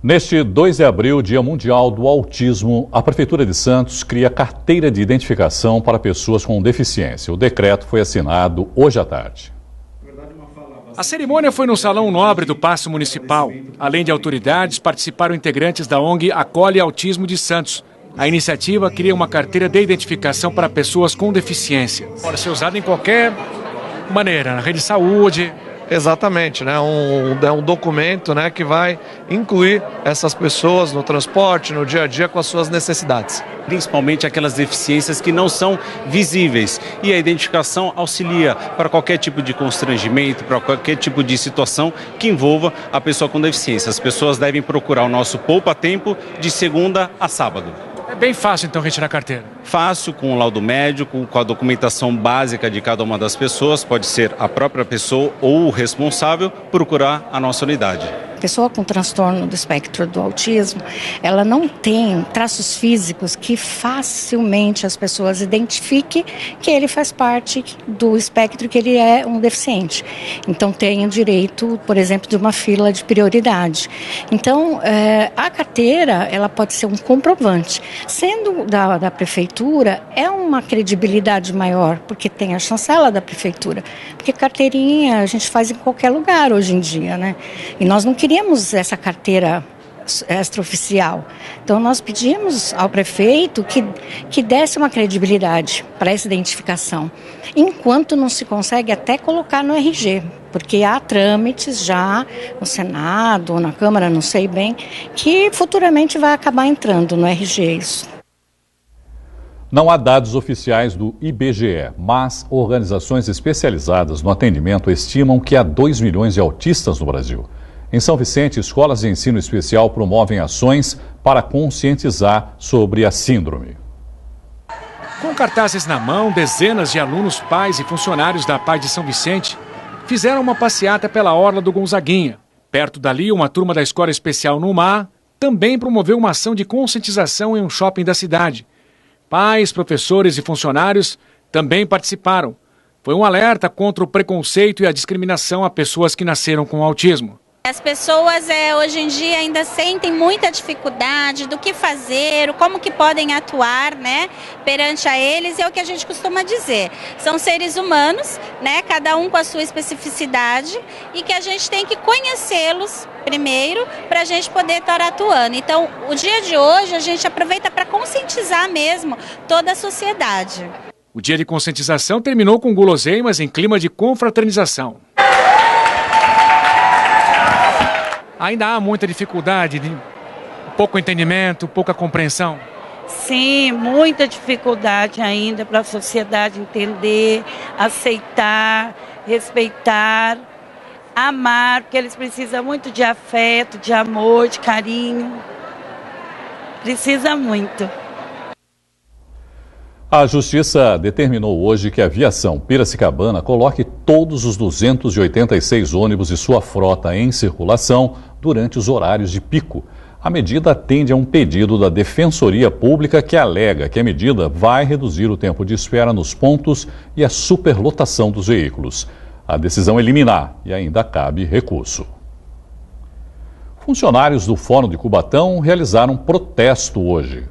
Neste 2 de abril, Dia Mundial do Autismo, a Prefeitura de Santos cria carteira de identificação para pessoas com deficiência. O decreto foi assinado hoje à tarde. A cerimônia foi no Salão Nobre do Paço Municipal. Além de autoridades, participaram integrantes da ONG Acolhe Autismo de Santos. A iniciativa cria uma carteira de identificação para pessoas com deficiência. Pode ser usada em qualquer maneira, na rede de saúde. Exatamente, né? Um documento, né, que vai incluir essas pessoas no transporte, no dia a dia, com as suas necessidades. Principalmente aquelas deficiências que não são visíveis. E a identificação auxilia para qualquer tipo de constrangimento, para qualquer tipo de situação que envolva a pessoa com deficiência. As pessoas devem procurar o nosso Poupa Tempo de segunda a sábado. É bem fácil, então, retirar a carteira? Fácil, com o laudo médico, com a documentação básica de cada uma das pessoas, pode ser a própria pessoa ou o responsável, procurar a nossa unidade. A pessoa com transtorno do espectro do autismo, ela não tem traços físicos que facilmente as pessoas identifiquem que ele faz parte do espectro, que ele é um deficiente. Então tem o direito, por exemplo, de uma fila de prioridade. Então a carteira, ela pode ser um comprovante. Sendo da prefeitura, é uma credibilidade maior, porque tem a chancela da prefeitura. Porque carteirinha a gente faz em qualquer lugar hoje em dia, né? E nós não queríamos essa carteira extraoficial. Então nós pedimos ao prefeito que desse uma credibilidade para essa identificação. Enquanto não se consegue até colocar no RG, porque há trâmites já no Senado ou na Câmara, não sei bem, que futuramente vai acabar entrando no RG isso. Não há dados oficiais do IBGE, mas organizações especializadas no atendimento estimam que há 2 milhões de autistas no Brasil. Em São Vicente, escolas de ensino especial promovem ações para conscientizar sobre a síndrome. Com cartazes na mão, dezenas de alunos, pais e funcionários da PAI de São Vicente fizeram uma passeata pela orla do Gonzaguinha. Perto dali, uma turma da Escola Especial Numar também promoveu uma ação de conscientização em um shopping da cidade. Pais, professores e funcionários também participaram. Foi um alerta contra o preconceito e a discriminação a pessoas que nasceram com autismo. As pessoas hoje em dia ainda sentem muita dificuldade do que fazer, como que podem atuar, né, perante a eles, é o que a gente costuma dizer. São seres humanos, né, cada um com a sua especificidade, e que a gente tem que conhecê-los primeiro para a gente poder estar atuando. Então, o dia de hoje a gente aproveita para conscientizar mesmo toda a sociedade. O dia de conscientização terminou com guloseimas em clima de confraternização. Ainda há muita dificuldade, pouco entendimento, pouca compreensão? Sim, muita dificuldade ainda para a sociedade entender, aceitar, respeitar, amar, porque eles precisam muito de afeto, de amor, de carinho. Precisa muito. A Justiça determinou hoje que a Viação Piracicabana coloque todos os 286 ônibus de sua frota em circulação durante os horários de pico. A medida atende a um pedido da Defensoria Pública que alega que a medida vai reduzir o tempo de espera nos pontos e a superlotação dos veículos. A decisão é liminar e ainda cabe recurso. Funcionários do Fórum de Cubatão realizaram protesto hoje.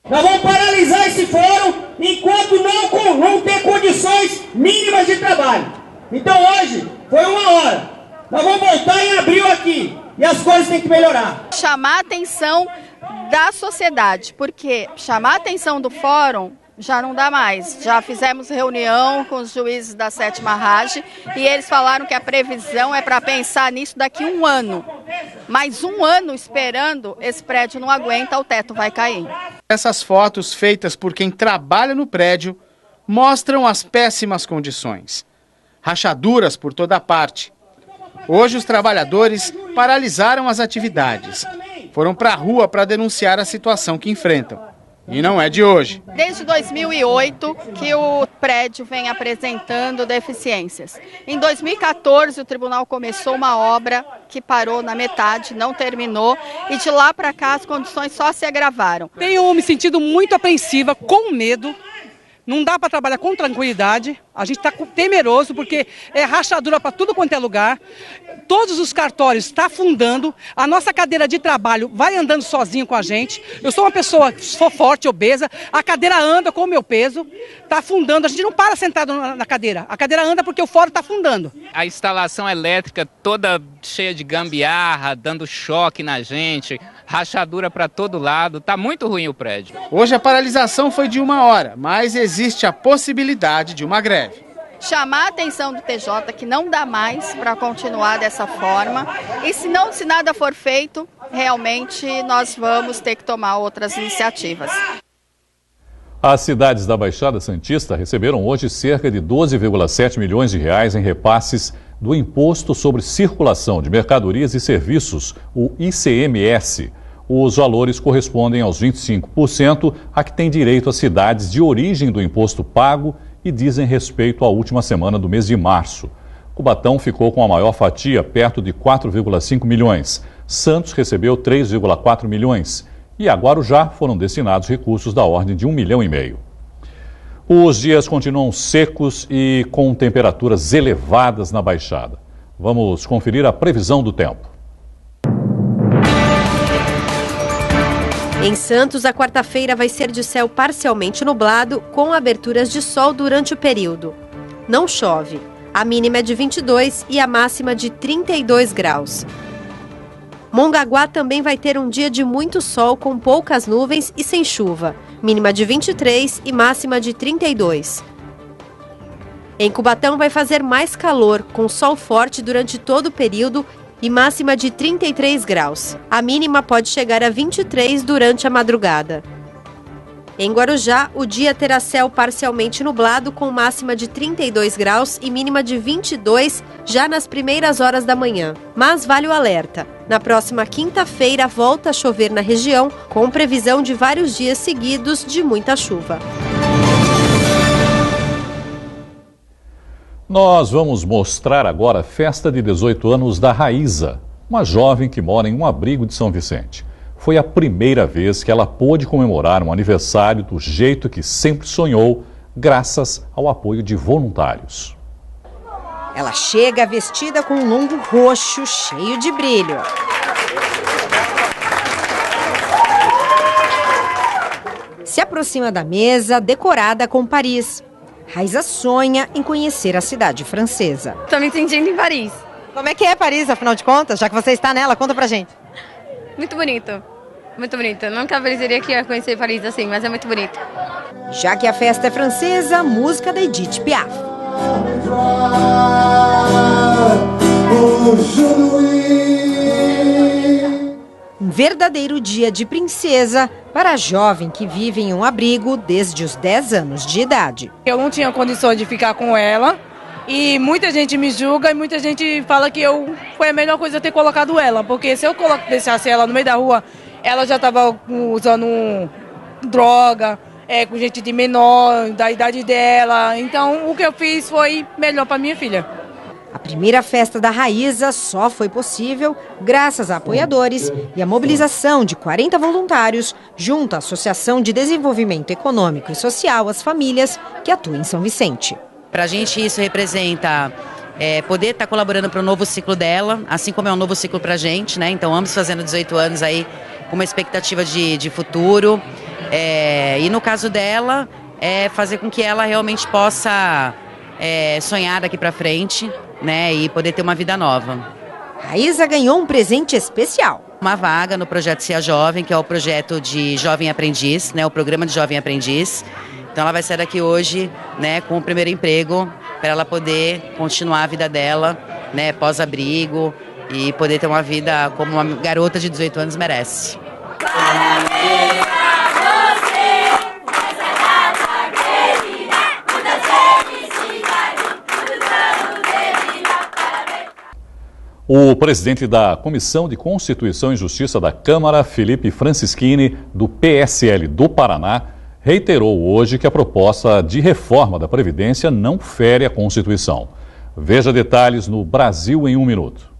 Nós vamos paralisar esse fórum enquanto não ter condições mínimas de trabalho. Então hoje foi 1 hora. Nós vamos voltar em abril aqui e as coisas têm que melhorar. Chamar a atenção da sociedade, porque chamar a atenção do fórum já não dá mais. Já fizemos reunião com os juízes da 7ª RAGE e eles falaram que a previsão é para pensar nisso daqui 1 ano. Mais 1 ano esperando, esse prédio não aguenta, o teto vai cair. Essas fotos feitas por quem trabalha no prédio mostram as péssimas condições. Rachaduras por toda parte. Hoje os trabalhadores paralisaram as atividades. Foram para a rua para denunciar a situação que enfrentam. E não é de hoje. Desde 2008 que o prédio vem apresentando deficiências. Em 2014 o tribunal começou uma obra que parou na metade, não terminou, e de lá para cá as condições só se agravaram. Tenho me sentido muito apreensiva, com medo, Não dá para trabalhar com tranquilidade, a gente está temeroso porque é rachadura para tudo quanto é lugar, todos os cartórios estão afundando, a nossa cadeira de trabalho vai andando sozinho com a gente, eu sou uma pessoa, sou forte, obesa, a cadeira anda com o meu peso, está afundando, a gente não para sentado na cadeira, a cadeira anda porque o fórum está afundando. A instalação elétrica toda cheia de gambiarra, dando choque na gente, rachadura para todo lado, está muito ruim o prédio. Hoje a paralisação foi de 1 hora, mas existe a possibilidade de uma greve. Chamar a atenção do TJ que não dá mais para continuar dessa forma e se nada for feito, realmente nós vamos ter que tomar outras iniciativas. As cidades da Baixada Santista receberam hoje cerca de 12,7 milhões de reais em repasses do Imposto sobre Circulação de Mercadorias e Serviços, o ICMS. Os valores correspondem aos 25% a que têm direito as cidades de origem do imposto pago e dizem respeito à última semana do mês de março. Cubatão ficou com a maior fatia, perto de 4,5 milhões. Santos recebeu 3,4 milhões. E a Guarujá foram destinados recursos da ordem de 1,5 milhão. Os dias continuam secos e com temperaturas elevadas na Baixada. Vamos conferir a previsão do tempo. Em Santos, a quarta-feira vai ser de céu parcialmente nublado, com aberturas de sol durante o período. Não chove. A mínima é de 22 e a máxima de 32 graus. Mongaguá também vai ter um dia de muito sol com poucas nuvens e sem chuva. Mínima de 23 e máxima de 32. Em Cubatão vai fazer mais calor, com sol forte durante todo o período e máxima de 33 graus. A mínima pode chegar a 23 durante a madrugada. Em Guarujá, o dia terá céu parcialmente nublado com máxima de 32 graus e mínima de 22 já nas primeiras horas da manhã. Mas vale o alerta. Na próxima quinta-feira volta a chover na região, com previsão de vários dias seguidos de muita chuva. Nós vamos mostrar agora a festa de 18 anos da Raíza, uma jovem que mora em um abrigo de São Vicente. Foi a primeira vez que ela pôde comemorar um aniversário do jeito que sempre sonhou, graças ao apoio de voluntários. Ela chega vestida com um longo roxo cheio de brilho. Se aproxima da mesa decorada com Paris. Raíza sonha em conhecer a cidade francesa. Estou me sentindo em Paris. Como é que é Paris, afinal de contas? Já que você está nela, conta pra gente. Muito bonito. Muito bonito. Nunca pensaria que ia conhecer Paris assim, mas é muito bonito. Já que a festa é francesa, música da Edith Piaf. Um verdadeiro dia de princesa para a jovem que vive em um abrigo desde os 10 anos de idade. Eu não tinha condições de ficar com ela e muita gente me julga e muita gente fala que foi a melhor coisa ter colocado ela, porque se eu deixasse ela no meio da rua, ela já estava usando droga, com gente de menor, da idade dela. Então o que eu fiz foi melhor para minha filha. A primeira festa da Raíza só foi possível graças a apoiadores e a mobilização de 40 voluntários junto à Associação de Desenvolvimento Econômico e Social As Famílias, que atua em São Vicente. Para a gente isso representa poder estar colaborando para o novo ciclo dela, assim como é um novo ciclo para a gente, né? Então ambos fazendo 18 anos aí com uma expectativa de futuro. E no caso dela, fazer com que ela realmente possa sonhar daqui para frente, né, e poder ter uma vida nova. Raíza ganhou um presente especial. Uma vaga no projeto Cia Jovem, que é o projeto de Jovem Aprendiz, né, o programa de Jovem Aprendiz. Então ela vai sair daqui hoje, né, com o primeiro emprego, para ela poder continuar a vida dela, né, pós-abrigo e poder ter uma vida como uma garota de 18 anos merece. O presidente da Comissão de Constituição e Justiça da Câmara, Felipe Francischini, do PSL do Paraná, reiterou hoje que a proposta de reforma da Previdência não fere a Constituição. Veja detalhes no Brasil em 1 minuto.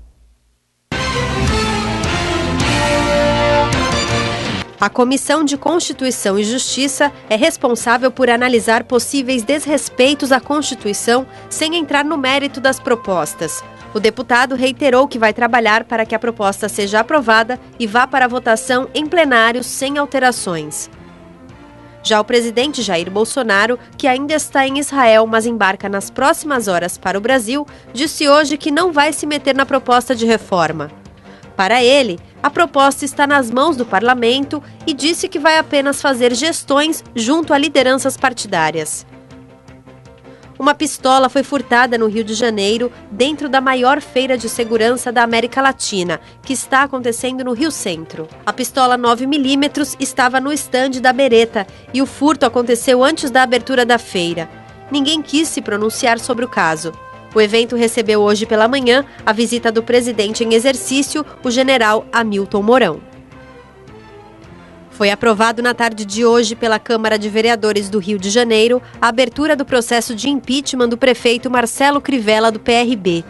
A Comissão de Constituição e Justiça é responsável por analisar possíveis desrespeitos à Constituição sem entrar no mérito das propostas. O deputado reiterou que vai trabalhar para que a proposta seja aprovada e vá para a votação em plenário sem alterações. Já o presidente Jair Bolsonaro, que ainda está em Israel, mas embarca nas próximas horas para o Brasil, disse hoje que não vai se meter na proposta de reforma. Para ele, a proposta está nas mãos do parlamento e disse que vai apenas fazer gestões junto a lideranças partidárias. Uma pistola foi furtada no Rio de Janeiro, dentro da maior feira de segurança da América Latina, que está acontecendo no Rio Centro. A pistola 9mm estava no estande da Beretta e o furto aconteceu antes da abertura da feira. Ninguém quis se pronunciar sobre o caso. O evento recebeu hoje pela manhã a visita do presidente em exercício, o general Hamilton Mourão. Foi aprovado na tarde de hoje pela Câmara de Vereadores do Rio de Janeiro a abertura do processo de impeachment do prefeito Marcelo Crivella, do PRB.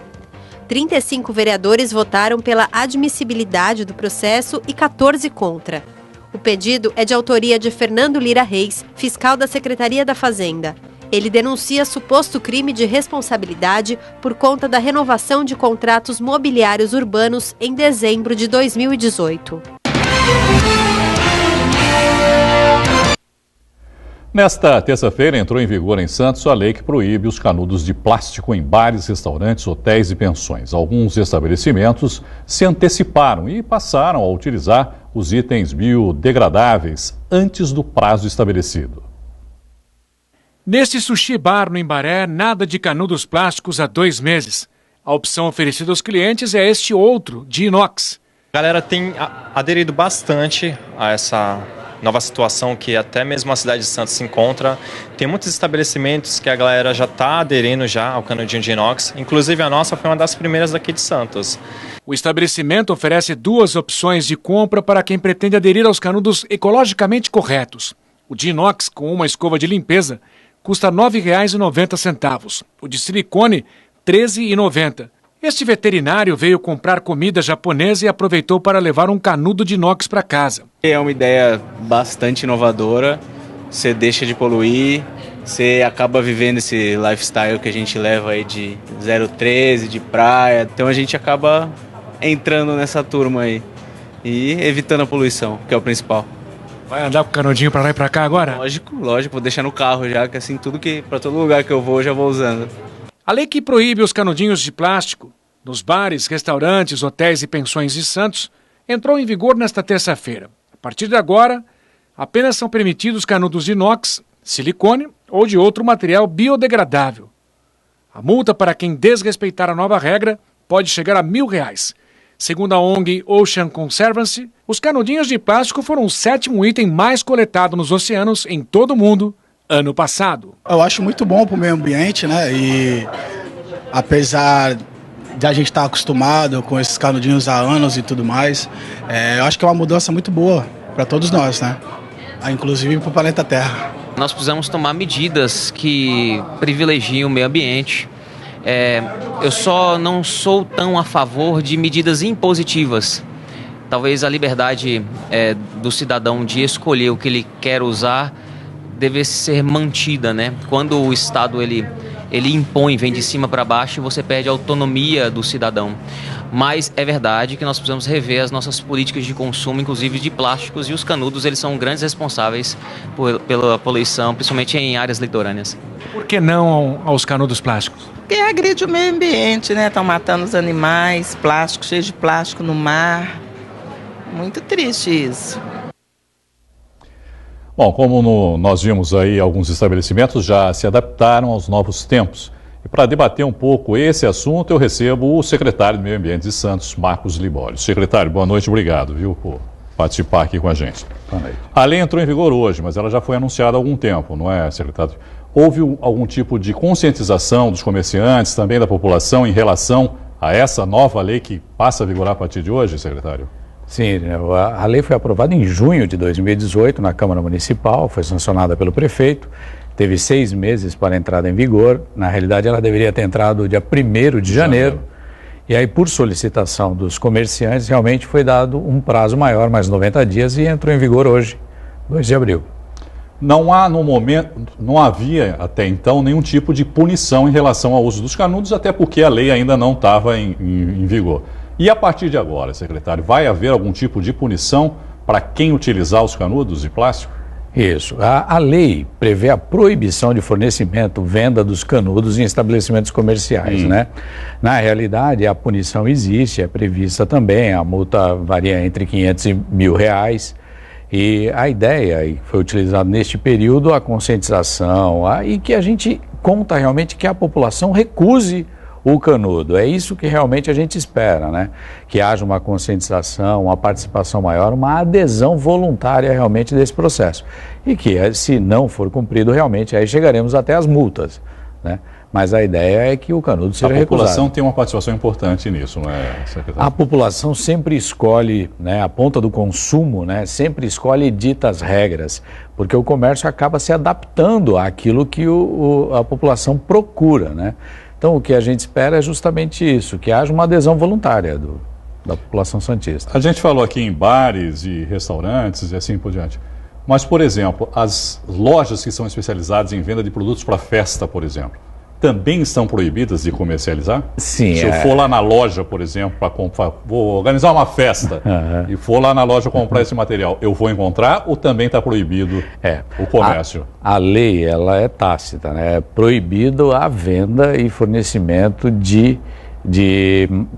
35 vereadores votaram pela admissibilidade do processo e 14 contra. O pedido é de autoria de Fernando Lira Reis, fiscal da Secretaria da Fazenda. Ele denuncia suposto crime de responsabilidade por conta da renovação de contratos mobiliários urbanos em dezembro de 2018. Nesta terça-feira entrou em vigor em Santos a lei que proíbe os canudos de plástico em bares, restaurantes, hotéis e pensões. Alguns estabelecimentos se anteciparam e passaram a utilizar os itens biodegradáveis antes do prazo estabelecido. Neste sushi bar no Embaré, nada de canudos plásticos há 2 meses. A opção oferecida aos clientes é este outro, de inox. A galera tem aderido bastante a essa nova situação que até mesmo a cidade de Santos se encontra. Tem muitos estabelecimentos que a galera já está aderindo já ao canudinho de inox. Inclusive a nossa foi uma das primeiras daqui de Santos. O estabelecimento oferece 2 opções de compra para quem pretende aderir aos canudos ecologicamente corretos. O de inox com uma escova de limpeza custa R$ 9,90. O de silicone, R$ 13,90. Este veterinário veio comprar comida japonesa e aproveitou para levar um canudo de inox para casa. É uma ideia bastante inovadora, você deixa de poluir, você acaba vivendo esse lifestyle que a gente leva aí de 013, de praia, então a gente acaba entrando nessa turma aí e evitando a poluição, que é o principal. Vai andar com o canudinho para lá e para cá agora? Lógico, vou deixar no carro já, que assim tudo que para todo lugar que eu vou, eu já vou usando. A lei que proíbe os canudinhos de plástico nos bares, restaurantes, hotéis e pensões de Santos entrou em vigor nesta terça-feira. A partir de agora, apenas são permitidos canudos de inox, silicone ou de outro material biodegradável. A multa para quem desrespeitar a nova regra pode chegar a R$ 1.000. Segundo a ONG Ocean Conservancy, os canudinhos de plástico foram o 7º item mais coletado nos oceanos em todo o mundo ano passado. Eu acho muito bom para o meio ambiente, né? E apesar de a gente estar acostumado com esses canudinhos há anos e tudo mais, eu acho que é uma mudança muito boa para todos nós, né? Inclusive para o planeta Terra. Nós precisamos tomar medidas que privilegiem o meio ambiente. Eu só não sou tão a favor de medidas impositivas. Talvez a liberdade do cidadão de escolher o que ele quer usar deve ser mantida, né? Quando o Estado ele impõe, vem de cima para baixo, você perde a autonomia do cidadão. Mas é verdade que nós precisamos rever as nossas políticas de consumo, inclusive de plásticos, e os canudos eles são grandes responsáveis pela poluição, principalmente em áreas litorâneas. Por que não aos canudos plásticos? Porque agride o meio ambiente, né? Estão matando os animais, plástico, cheio de plástico no mar. Muito triste isso. Bom, como nós vimos aí, alguns estabelecimentos já se adaptaram aos novos tempos. E para debater um pouco esse assunto, eu recebo o secretário do Meio Ambiente de Santos, Marcos Libório. Secretário, boa noite, obrigado, viu, por participar aqui com a gente. A lei entrou em vigor hoje, mas ela já foi anunciada há algum tempo, não é, secretário? Houve algum tipo de conscientização dos comerciantes, também da população, em relação a essa nova lei que passa a vigorar a partir de hoje, secretário? Sim, a lei foi aprovada em junho de 2018 na Câmara Municipal, foi sancionada pelo prefeito, teve 6 meses para a entrada em vigor. Na realidade, ela deveria ter entrado dia 1º de janeiro E aí, por solicitação dos comerciantes, realmente foi dado um prazo maior, mais 90 dias, e entrou em vigor hoje, 2 de abril. Não havia até então nenhum tipo de punição em relação ao uso dos canudos, até porque a lei ainda não estava em vigor. E a partir de agora, secretário, vai haver algum tipo de punição para quem utilizar os canudos de plástico? Isso. A lei prevê a proibição de fornecimento, venda dos canudos em estabelecimentos comerciais, né? Na realidade, a punição existe, é prevista também, a multa varia entre R$500 e R$1.000. E a ideia, e foi utilizado neste período, a conscientização, e que a gente conta realmente que a população recuse o canudo. É isso que realmente a gente espera, né? Que haja uma conscientização, uma participação maior, uma adesão voluntária realmente desse processo. E que, se não for cumprido realmente, aí chegaremos até as multas, né? Mas a ideia é que o canudo seja recusado. A população tem uma participação importante nisso, não é, secretário? A população sempre escolhe, né, a ponta do consumo, né, sempre escolhe e dita as regras, porque o comércio acaba se adaptando àquilo que a população procura, né? Então, o que a gente espera é justamente isso, que haja uma adesão voluntária da população santista. A gente falou aqui em bares e restaurantes e assim por diante. Mas, por exemplo, as lojas que são especializadas em venda de produtos para festa, por exemplo, também estão proibidas de comercializar? Sim. Se eu for lá na loja, por exemplo, para comprar, vou organizar uma festa e for lá na loja comprar esse material, eu vou encontrar ou também está proibido o comércio? A lei, ela é tácita, né? É proibido a venda e fornecimento de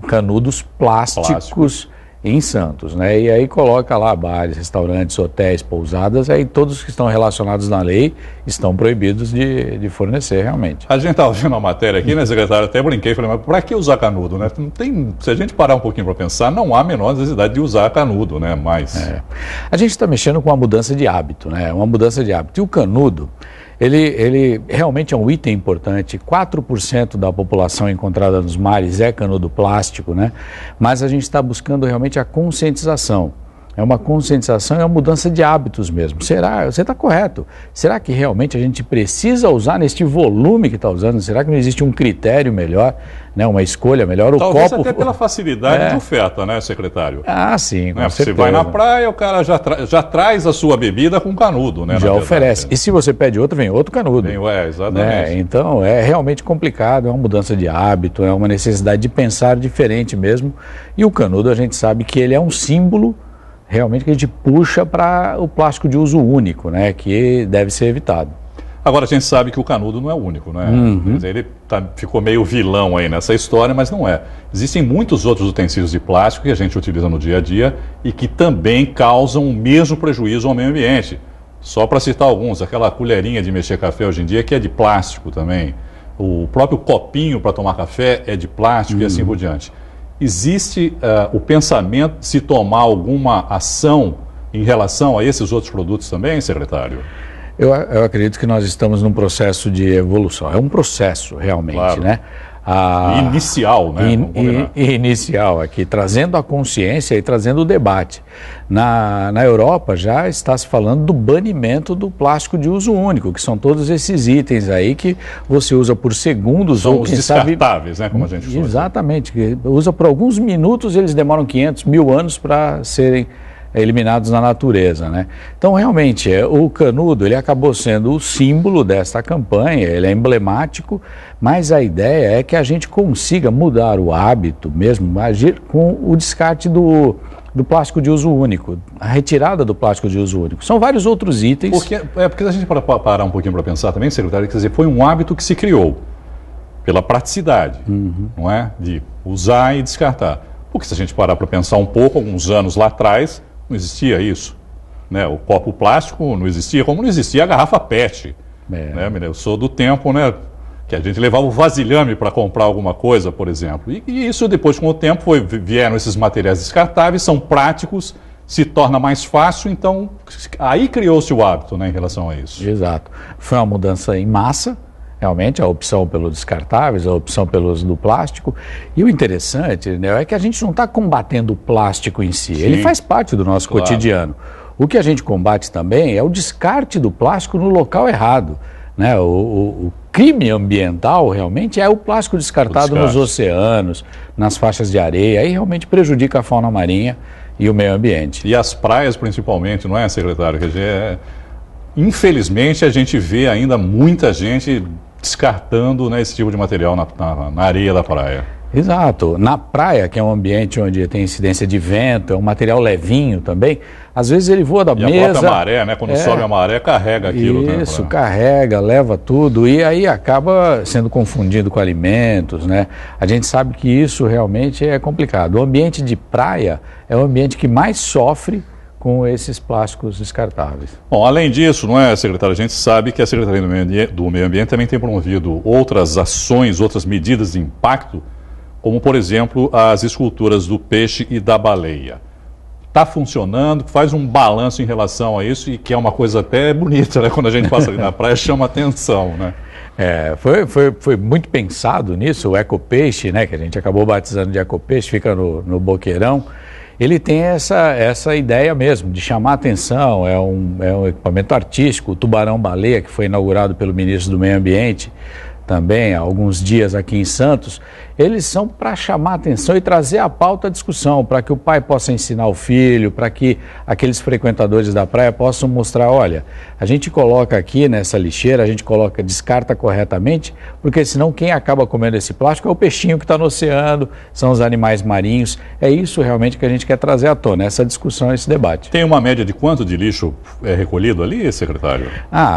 canudos plásticos em Santos, né? E aí coloca lá bares, restaurantes, hotéis, pousadas, aí todos que estão relacionados na lei estão proibidos de fornecer realmente. A gente estava vendo uma matéria aqui, né, secretário? Até brinquei, falei, mas para que usar canudo, né? Não tem, se a gente parar um pouquinho para pensar, não há a menor necessidade de usar canudo, né? Mas... A gente está mexendo com uma mudança de hábito, né? Uma mudança de hábito. E o canudo, ele realmente é um item importante. 4% da população encontrada nos mares é canudo plástico, né? Mas a gente está buscando realmente a conscientização. É uma conscientização, é uma mudança de hábitos mesmo. Você está correto. Será que realmente a gente precisa usar neste volume que está usando? Será que não existe um critério melhor, né? Uma escolha melhor? Talvez até pela facilidade de oferta, né, secretário? Ah, sim, com certeza. Você vai na praia, o cara já traz a sua bebida com canudo, né? Já oferece. E se você pede outro, vem outro canudo. Exatamente. Né? Então, é realmente complicado, é uma mudança de hábito, é uma necessidade de pensar diferente mesmo. E o canudo, a gente sabe que ele é um símbolo realmente que a gente puxa para o plástico de uso único, né, que deve ser evitado. Agora, a gente sabe que o canudo não é único, né? Ele ficou meio vilão aí nessa história, mas não é. Existem muitos outros utensílios de plástico que a gente utiliza no dia a dia e que também causam o mesmo prejuízo ao meio ambiente. Só para citar alguns, aquela colherinha de mexer café hoje em dia que é de plástico também. O próprio copinho para tomar café é de plástico e assim por diante. Existe o pensamento de se tomar alguma ação em relação a esses outros produtos também, secretário? Eu acredito que nós estamos num processo de evolução. É um processo realmente, claro, né? Inicial, né? Inicial aqui, trazendo a consciência e trazendo o debate. Na Europa já está se falando do banimento do plástico de uso único, que são todos esses itens aí que você usa por segundos. São os descartáveis, né? Como a gente fala. Exatamente, que usa por alguns minutos, eles demoram 500, 1000 anos para serem eliminados na natureza, né? Então, realmente, o canudo, ele acabou sendo o símbolo desta campanha, ele é emblemático, mas a ideia é que a gente consiga mudar o hábito mesmo, agir com o descarte do plástico de uso único, a retirada do plástico de uso único. São vários outros itens. Porque a gente parar um pouquinho para pensar também, secretário, quer dizer, foi um hábito que se criou pela praticidade, não é? De usar e descartar. Porque se a gente parar para pensar um pouco, alguns anos lá atrás, não existia isso, né? O copo plástico não existia, como não existia a garrafa PET. Né? Eu sou do tempo, né, que a gente levava o vasilhame para comprar alguma coisa, por exemplo. E isso depois, com o tempo, vieram esses materiais descartáveis, são práticos, se torna mais fácil, então aí criou-se o hábito, né, em relação a isso. Exato. Foi uma mudança em massa. Realmente, a opção pelos descartáveis, a opção do plástico. E o interessante, né, é que a gente não está combatendo o plástico em si. Sim. Ele faz parte do nosso cotidiano. O que a gente combate também é o descarte do plástico no local errado. Né? O crime ambiental realmente é o plástico descartado nos oceanos, nas faixas de areia, aí realmente prejudica a fauna marinha e o meio ambiente. E as praias principalmente, não é, secretário? Quer dizer, infelizmente a gente vê ainda muita gente descartando, né, esse tipo de material na areia da praia. Exato. Na praia, que é um ambiente onde tem incidência de vento, é um material levinho também, às vezes ele voa da mesa... E a própria maré, né? Quando sobe a maré, carrega aquilo. Isso, carrega, leva tudo e aí acaba sendo confundido com alimentos, né? A gente sabe que isso realmente é complicado. O ambiente de praia é o ambiente que mais sofre com esses plásticos descartáveis. Bom, além disso, não é, secretário, a gente sabe que a Secretaria do Meio Ambiente também tem promovido outras ações, outras medidas de impacto, como, por exemplo, as esculturas do peixe e da baleia. Está funcionando, faz um balanço em relação a isso, e que é uma coisa até bonita, né? Quando a gente passa ali na praia, chama atenção, né? Foi muito pensado nisso, o ecopeixe, né, que a gente acabou batizando de ecopeixe, fica no Boqueirão. Ele tem essa ideia mesmo, de chamar atenção, é um equipamento artístico, o tubarão-baleia, que foi inaugurado pelo ministro do Meio Ambiente, também há alguns dias aqui em Santos, eles são para chamar atenção e trazer à pauta a discussão, para que o pai possa ensinar o filho, para que aqueles frequentadores da praia possam mostrar, olha, a gente coloca aqui nessa lixeira, a gente descarta corretamente, porque senão quem acaba comendo esse plástico é o peixinho que está no oceano, são os animais marinhos, é isso realmente que a gente quer trazer à tona, essa discussão, esse debate. Tem uma média de quanto de lixo é recolhido ali, secretário?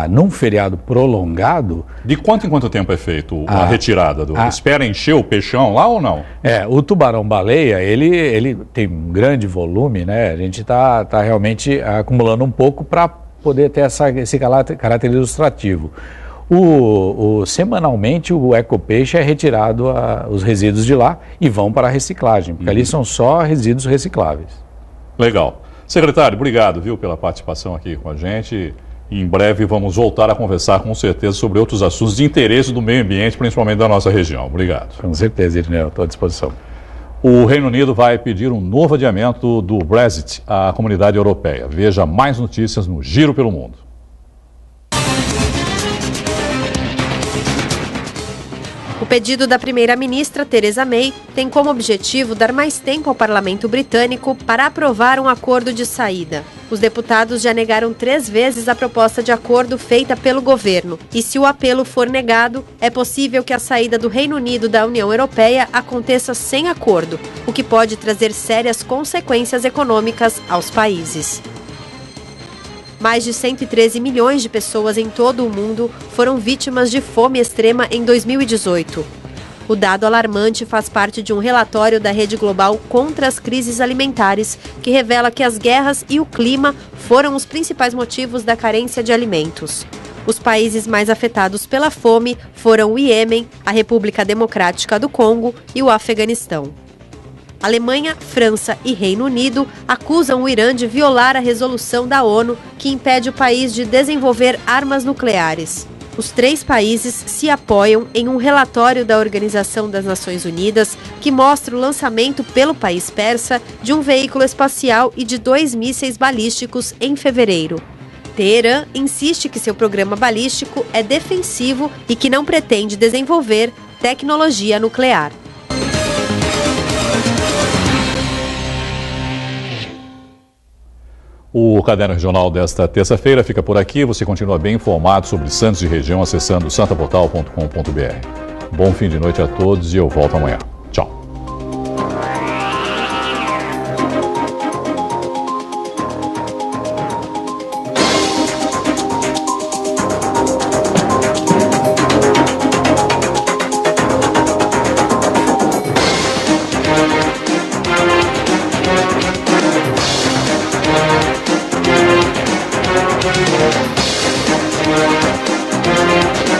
Num feriado prolongado... De quanto em quanto tempo é feito a retirada? Espera encher o peixão lá ou não? O tubarão-baleia, ele tem um grande volume, né? A gente está realmente acumulando um pouco para poder ter esse caráter ilustrativo. Semanalmente o ecopeixe é retirado os resíduos de lá e vão para a reciclagem, porque ali são só resíduos recicláveis. Legal. Secretário, obrigado, viu, pela participação aqui com a gente. Em breve vamos voltar a conversar com certeza sobre outros assuntos de interesse do meio ambiente, principalmente da nossa região. Obrigado. Com certeza, Irineu, estou à disposição. O Reino Unido vai pedir um novo adiamento do Brexit à comunidade europeia. Veja mais notícias no Giro pelo Mundo. O pedido da primeira-ministra, Theresa May, tem como objetivo dar mais tempo ao parlamento britânico para aprovar um acordo de saída. Os deputados já negaram 3 vezes a proposta de acordo feita pelo governo. E se o apelo for negado, é possível que a saída do Reino Unido da União Europeia aconteça sem acordo, o que pode trazer sérias consequências econômicas aos países. Mais de 113 milhões de pessoas em todo o mundo foram vítimas de fome extrema em 2018. O dado alarmante faz parte de um relatório da Rede Global contra as Crises Alimentares, que revela que as guerras e o clima foram os principais motivos da carência de alimentos. Os países mais afetados pela fome foram o Iêmen, a República Democrática do Congo e o Afeganistão. Alemanha, França e Reino Unido acusam o Irã de violar a resolução da ONU que impede o país de desenvolver armas nucleares. Os 3 países se apoiam em um relatório da Organização das Nações Unidas que mostra o lançamento pelo país persa de um veículo espacial e de 2 mísseis balísticos em fevereiro. Teherã insiste que seu programa balístico é defensivo e que não pretende desenvolver tecnologia nuclear. O Caderno Regional desta terça-feira fica por aqui. Você continua bem informado sobre Santos e região acessando santaportal.com.br. Bom fim de noite a todos e eu volto amanhã. Tchau. We'll be right back.